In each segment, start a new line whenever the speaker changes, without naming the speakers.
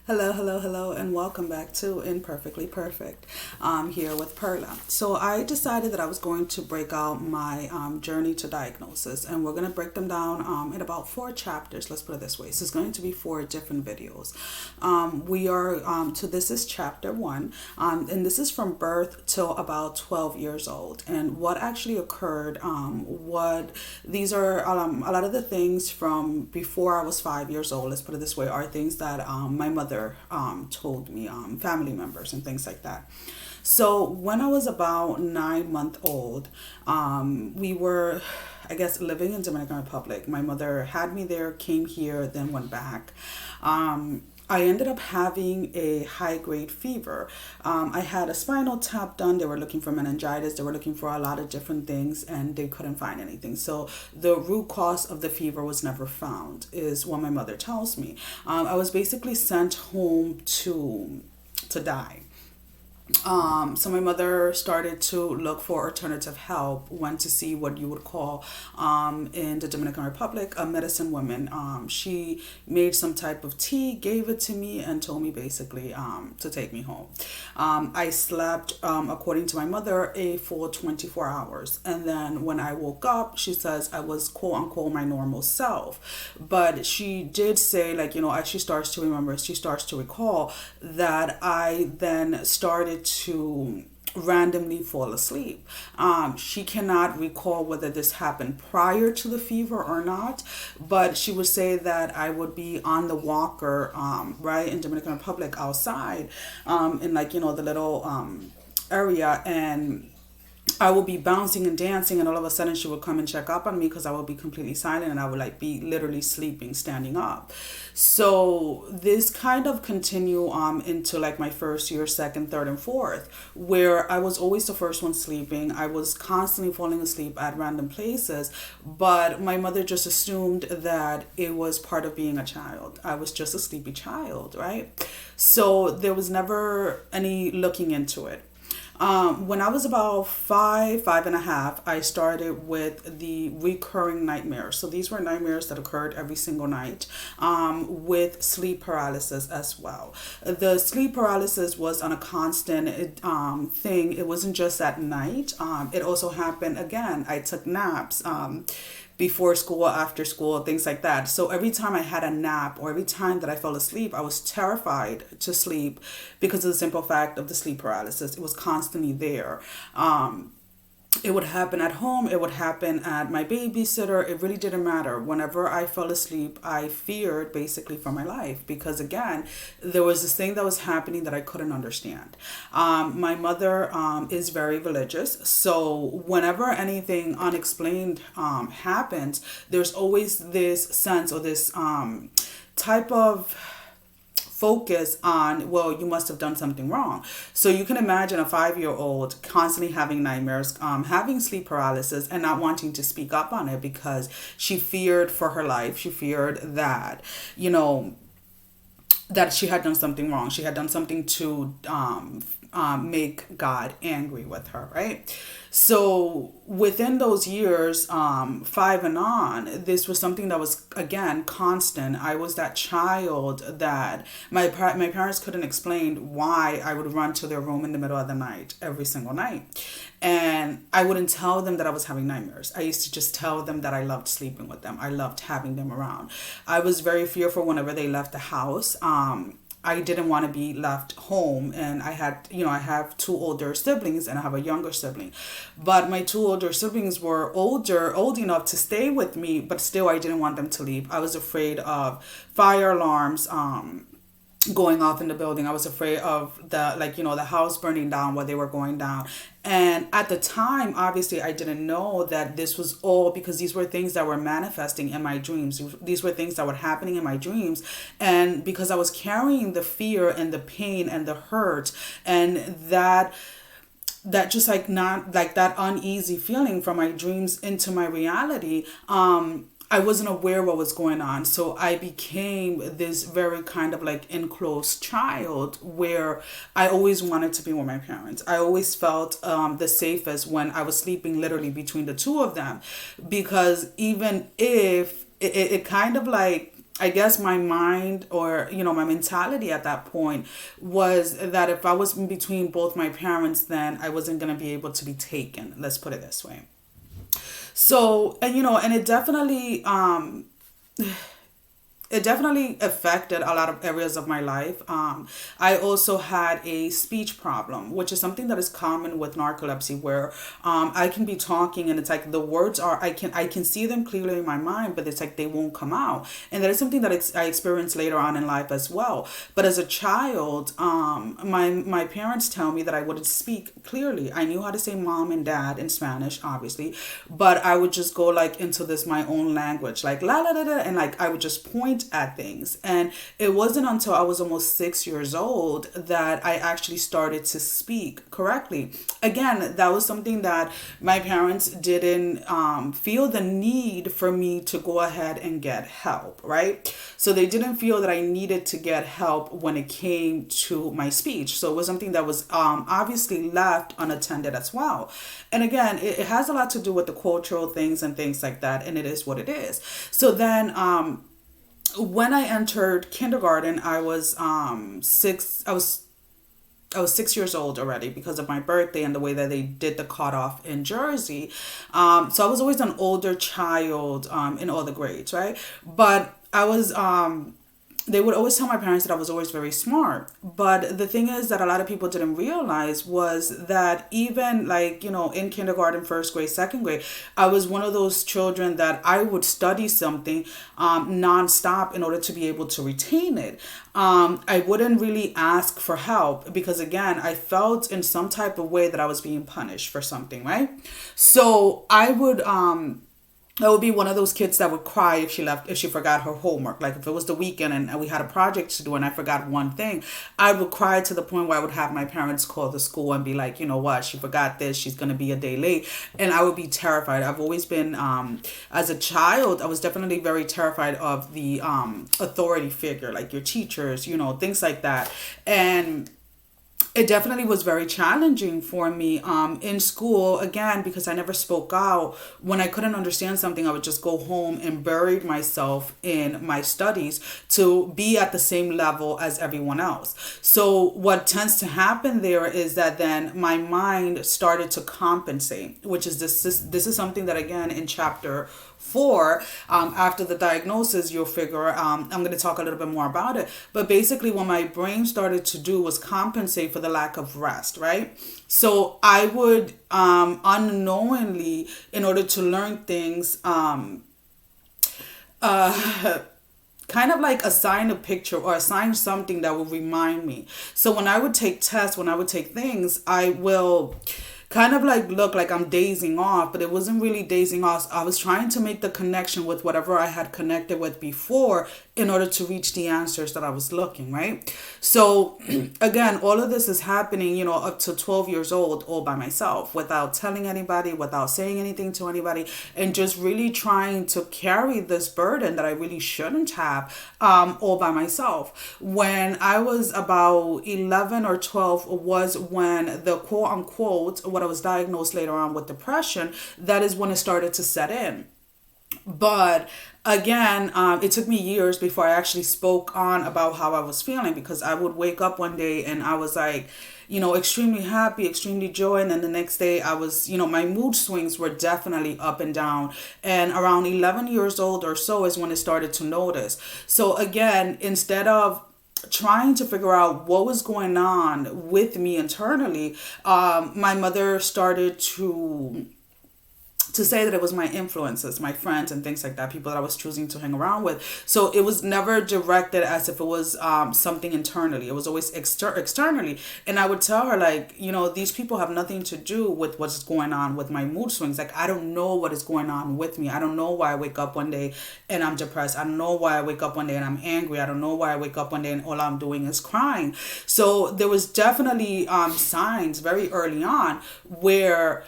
Hello, hello, hello, and welcome back to Imperfectly Perfect. I'm here with Perla. So I decided that I was going to break out my journey to diagnosis, and we're going to break them down in about four chapters. Let's put it this way. So it's going to be four different videos. This is chapter one, and this is from birth till about 12 years old. And what actually occurred, these are a lot of the things from before I was 5 years old, let's put it this way, are things that my mother told me, family members and things like that. So when I was about 9 months old, we were, I guess, living in Dominican Republic. My mother had me there, came here, then went back. I ended up having a high grade fever. I had a spinal tap done. They were looking for meningitis. They were looking for a lot of different things and they couldn't find anything. So the root cause of the fever was never found, is what my mother tells me. I was basically sent home to die. So my mother started to look for alternative help, went to see what you would call in the Dominican Republic a medicine woman. She made some type of tea, gave it to me, and told me basically to take me home. I slept, according to my mother, a full 24 hours. And then when I woke up, she says I was quote unquote my normal self. But she did say, like, as she starts to remember, she starts to recall that I then started to randomly fall asleep. She cannot recall whether this happened prior to the fever or not, but she would say that I would be on the walker, right, in Dominican Republic outside, in the little area, and I would be bouncing and dancing, and all of a sudden she would come and check up on me because I would be completely silent and I would be literally sleeping, standing up. So this kind of continue into my first year, second, third, and fourth, where I was always the first one sleeping. I was constantly falling asleep at random places, but my mother just assumed that it was part of being a child. I was just a sleepy child, right? So there was never any looking into it. When I was about five and a half, I started with the recurring nightmares. So these were nightmares that occurred every single night, with sleep paralysis as well. The sleep paralysis was on a constant thing. It wasn't just at night. It also happened again. I took naps. Before school, after school, things like that. So every time I had a nap or every time that I fell asleep, I was terrified to sleep because of the simple fact of the sleep paralysis. It was constantly there. It would happen at home. It would happen at my babysitter. It really didn't matter. Whenever I fell asleep, I feared basically for my life because, again, there was this thing that was happening that I couldn't understand. My mother is very religious. So whenever anything unexplained happens, there's always this sense or this type of focus on, well, you must have done something wrong. So you can imagine a 5-year-old constantly having nightmares, having sleep paralysis, and not wanting to speak up on it because she feared for her life. She feared that, that she had done something wrong. She had done something to make God angry with her, right? So within those years, 5 and on, this was something that was, again, constant. I was that child that my parents couldn't explain why I would run to their room in the middle of the night, every single night. And I wouldn't tell them that I was having nightmares. I used to just tell them that I loved sleeping with them. I loved having them around. I was very fearful whenever they left the house. I didn't want to be left home, and I have two older siblings and I have a younger sibling, but my two older siblings were old enough to stay with me, but still I didn't want them to leave. I was afraid of fire alarms, going off in the building. I was afraid of the house burning down while they were going down. And at the time, obviously, I didn't know that this was all because these were things that were manifesting in my dreams. These were things that were happening in my dreams. And because I was carrying the fear and the pain and the hurt and that just not like that uneasy feeling from my dreams into my reality, I wasn't aware what was going on. So I became this very kind of enclosed child where I always wanted to be with my parents. I always felt the safest when I was sleeping literally between the two of them, because even if it kind of I guess my mind, or my mentality at that point was that if I was in between both my parents, then I wasn't going to be able to be taken. Let's put it this way. So, and and it definitely affected a lot of areas of my life. I also had a speech problem, which is something that is common with narcolepsy, where I can be talking and it's like the words are I can see them clearly in my mind, but it's like they won't come out, and that is something that I experienced later on in life as well. But as a child, my parents tell me that I wouldn't speak clearly. I knew how to say mom and dad in Spanish, obviously, but I would just go like into this my own language, like la la la la, and like I would just point at things. And it wasn't until I was almost 6 years old that I actually started to speak correctly. Again, that was something that my parents didn't feel the need for me to go ahead and get help, right? So they didn't feel that I needed to get help when it came to my speech. So it was something that was obviously left unattended as well. And again, it has a lot to do with the cultural things and things like that, and it is what it is. So then, when I entered kindergarten, I was 6 years old already because of my birthday and the way that they did the cutoff in Jersey. So I was always an older child in all the grades, right? But I was they would always tell my parents that I was always very smart. But the thing is that a lot of people didn't realize was that even like, in kindergarten, first grade, second grade, I was one of those children that I would study something nonstop in order to be able to retain it. I wouldn't really ask for help because, again, I felt in some type of way that I was being punished for something, right? So I would be one of those kids that would cry if she forgot her homework. Like if it was the weekend and we had a project to do and I forgot one thing, I would cry to the point where I would have my parents call the school and be like, you know what, she forgot this, she's going to be a day late. And I would be terrified. I've always been, as a child, I was definitely very terrified of the authority figure, like your teachers, things like that. And it definitely was very challenging for me in school, again, because I never spoke out. When I couldn't understand something, I would just go home and bury myself in my studies to be at the same level as everyone else. So what tends to happen there is that then my mind started to compensate, which is this is something that, again, in chapter 4, after the diagnosis, you'll figure, I'm going to talk a little bit more about it. But basically what my brain started to do was compensate for the lack of rest, right? So I would unknowingly, in order to learn things, kind of like assign a picture or assign something that will remind me. So when I would take tests, when I would take things, I will kind of like look like I'm dazing off, but it wasn't really dazing off. I was trying to make the connection with whatever I had connected with before in order to reach the answers that I was looking, right? So again, all of this is happening, up to 12 years old, all by myself, without telling anybody, without saying anything to anybody, and just really trying to carry this burden that I really shouldn't have, all by myself. When I was about 11 or 12 was when the quote unquote, what I was diagnosed later on with depression, that is when it started to set in. But again, it took me years before I actually spoke on about how I was feeling, because I would wake up one day and I was like, extremely happy, extremely joy. And then the next day I was, my mood swings were definitely up and down. And around 11 years old or so is when I started to notice. So again, instead of trying to figure out what was going on with me internally, my mother started to say that it was my influences, my friends and things like that, people that I was choosing to hang around with. So it was never directed as if it was something internally. It was always externally. And I would tell her, like, these people have nothing to do with what's going on with my mood swings. Like, I don't know what is going on with me. I don't know why I wake up one day and I'm depressed. I don't know why I wake up one day and I'm angry. I don't know why I wake up one day and all I'm doing is crying. So there was definitely signs very early on where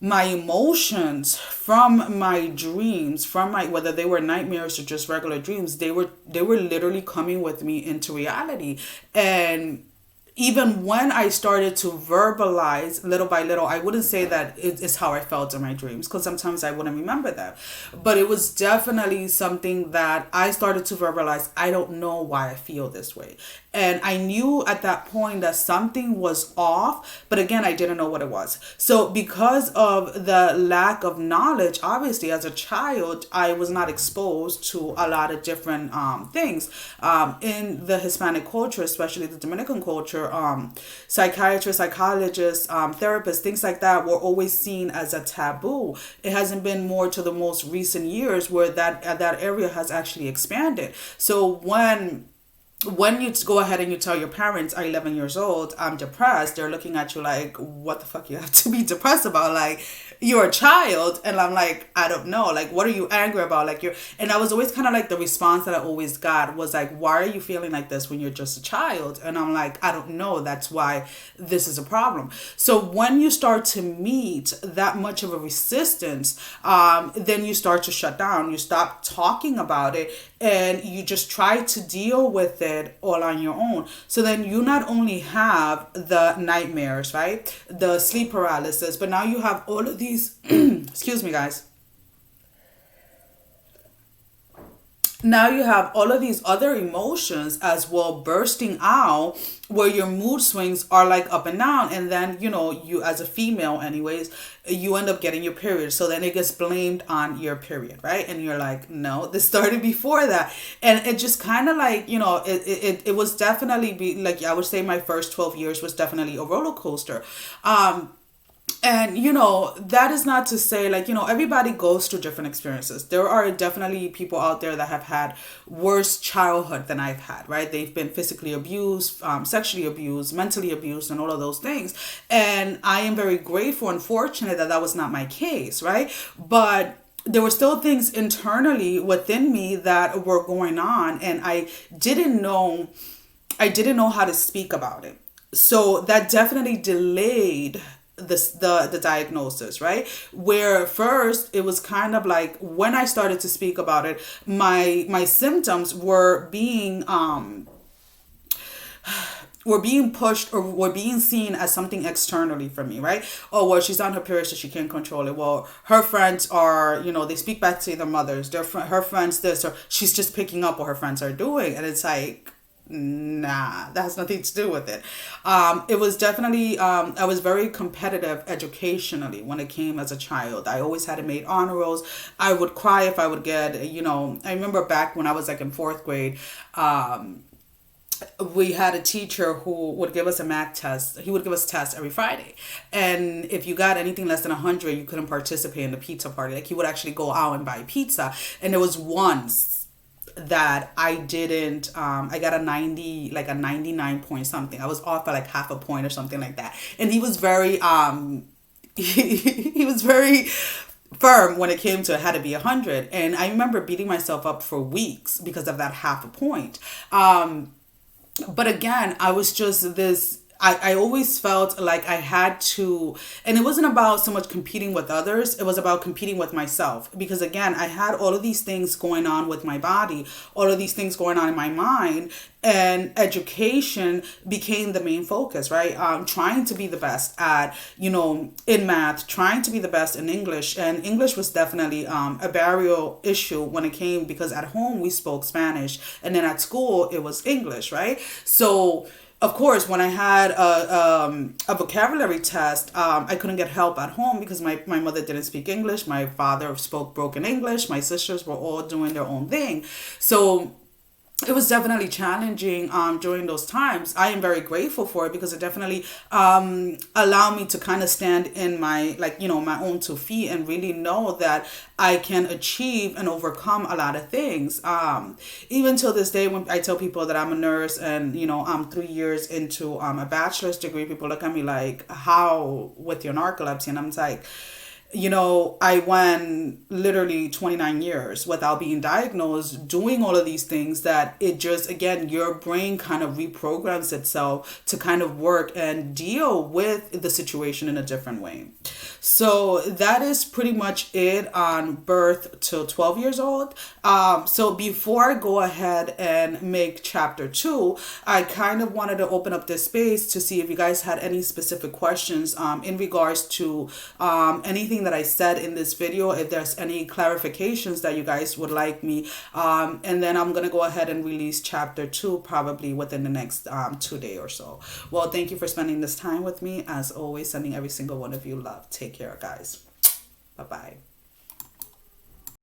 my emotions from my dreams, from my, whether they were nightmares or just regular dreams, they were literally coming with me into reality. And even when I started to verbalize little by little, I wouldn't say that it is how I felt in my dreams, because sometimes I wouldn't remember that. But it was definitely something that I started to verbalize. I don't know why I feel this way. And I knew at that point that something was off, but again, I didn't know what it was. So, because of the lack of knowledge, obviously, as a child, I was not exposed to a lot of different things. In the Hispanic culture, especially the Dominican culture, psychiatrists, psychologists, therapists, things like that were always seen as a taboo. It hasn't been more to the most recent years where that area has actually expanded. So when you go ahead and you tell your parents, I'm 11 years old, I'm depressed, they're looking at you like, what the fuck you have to be depressed about? Like, you're a child. And I'm like, I don't know. Like, what are you angry about? Like, and I was always kind of like, the response that I always got was like, why are you feeling like this when you're just a child? And I'm like, I don't know. That's why this is a problem. So when you start to meet that much of a resistance, then you start to shut down. You stop talking about it, and you just try to deal with it all on your own. So then you not only have the nightmares, right? The sleep paralysis, but now you have all of these, excuse me, guys. Now you have all of these other emotions as well bursting out, where your mood swings are like up and down. And then, you, as a female anyways, you end up getting your period. So then it gets blamed on your period, right? And you're like, no, this started before that. And it just kind of like, it was definitely like, I would say my first 12 years was definitely a roller coaster. And, that is not to say, like, everybody goes through different experiences. There are definitely people out there that have had worse childhood than I've had, right? They've been physically abused, sexually abused, mentally abused, and all of those things. And I am very grateful and fortunate that that was not my case, right? But there were still things internally within me that were going on, and I didn't know how to speak about it. So that definitely delayed the diagnosis, right? Where first it was kind of like, when I started to speak about it, my symptoms were being pushed, or were being seen as something externally from me, right? Oh, well, she's on her period, so she can't control it. Well, her friends are, they speak back to their mothers. Her friends this, or she's just picking up what her friends are doing. And it's like, nah, that has nothing to do with it. It was definitely, I was very competitive educationally when it came as a child. I always had to make honor rolls. I would cry if I would get, I remember back when I was like in fourth grade, we had a teacher who would give us a math test. He would give us tests every Friday. And if you got anything less than 100, you couldn't participate in the pizza party. Like, he would actually go out and buy pizza. And there was once that I didn't, I got a 90, like a 99 point something. I was off by like half a point or something like that. And he was very, he was very firm when it came to it had to be 100. And I remember beating myself up for weeks because of that half a point. But again, I was just this, I always felt like I had to, and it wasn't about so much competing with others. It was about competing with myself. Because again, I had all of these things going on with my body, all of these things going on in my mind, and education became the main focus, right? Trying to be the best at, in math, trying to be the best in English. And English was definitely a barrier issue when it came, because at home we spoke Spanish, and then at school it was English, right? So of course, when I had a vocabulary test, I couldn't get help at home because my mother didn't speak English. My father spoke broken English. My sisters were all doing their own thing. So it was definitely challenging during those times. I am very grateful for it because it definitely allowed me to kind of stand in my, my own 2 feet and really know that I can achieve and overcome a lot of things. Even till this day, when I tell people that I'm a nurse and, I'm 3 years into a bachelor's degree, people look at me like, how with your narcolepsy? And I'm like, I went literally 29 years without being diagnosed, doing all of these things that it just, again, your brain kind of reprograms itself to kind of work and deal with the situation in a different way. So that is pretty much it on birth till 12 years old. So before I go ahead and make chapter 2, I kind of wanted to open up this space to see if you guys had any specific questions in regards to anything that I said in this video, if there's any clarifications that you guys would like me. And then I'm going to go ahead and release chapter 2 probably within the next 2 days or so. Well, thank you for spending this time with me. As always, sending every single one of you love. Take care, guys. Bye-bye.